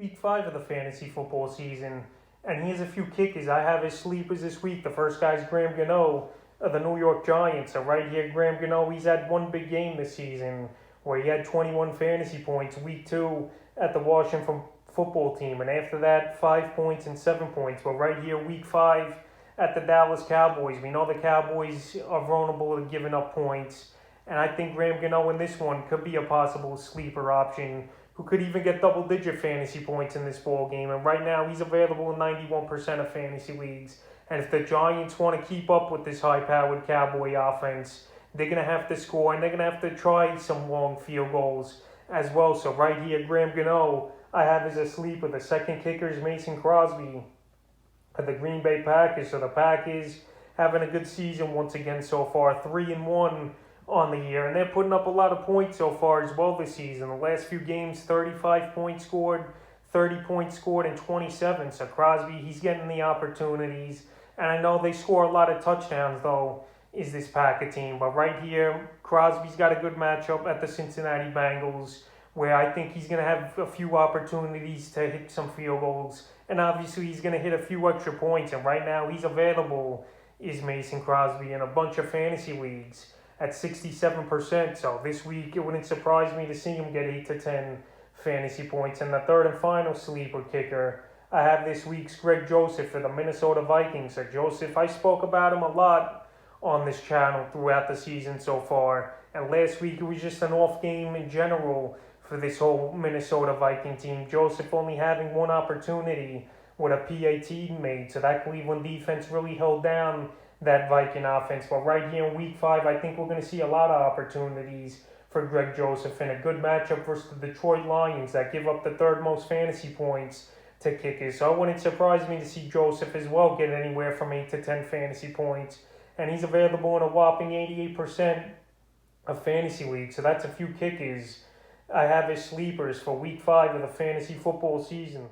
week 5 of the fantasy football season. And here's a few kickers. I have his sleepers this week. The first guy's Graham Gano of the New York Giants. So right here, Graham Gano, he's had one big game this season where he had 21 fantasy points week 2 at the Washington football team. And after that, 5 points and 7 points. But right here, week 5 at the Dallas Cowboys. We know the Cowboys are vulnerable to giving up points. And I think Graham Gano in this one could be a possible sleeper option who could even get double-digit fantasy points in this ball game. And right now, he's available in 91% of fantasy leagues. And if the Giants want to keep up with this high-powered Cowboy offense, they're going to have to score, and they're going to have to try some long field goals as well. So right here, Graham Gano, I have as a sleeper. The second kicker is Mason Crosby of the Green Bay Packers. So the Packers having a good season once again so far, 3-1 on the year, and they're putting up a lot of points so far as well this season. The last few games, 35 points scored, 30 points scored, and 27. So Crosby, he's getting the opportunities, and I know they score a lot of touchdowns though, is this Packer team. But right here, Crosby's got a good matchup at the Cincinnati Bengals, where I think he's going to have a few opportunities to hit some field goals, and obviously he's going to hit a few extra points. And right now, he's available is Mason Crosby in a bunch of fantasy leagues at 67%. So this week, it wouldn't surprise me to see him get 8 to 10 fantasy points. And the third and final sleeper kicker I have this week's Greg Joseph for the Minnesota Vikings. So Joseph, I spoke about him a lot on this channel throughout the season so far. And last week, it was just an off game in general for this whole Minnesota Viking team. Joseph only having one opportunity with a PAT made. So that Cleveland defense really held down that Viking offense. But right here in week 5, I think we're going to see a lot of opportunities for Greg Joseph in a good matchup versus the Detroit Lions that give up the third most fantasy points to kickers. So it wouldn't surprise me to see Joseph as well get anywhere from 8 to 10 fantasy points. And he's available in a whopping 88% of fantasy leagues. So that's a few kickers I have as sleepers for week 5 of the fantasy football season.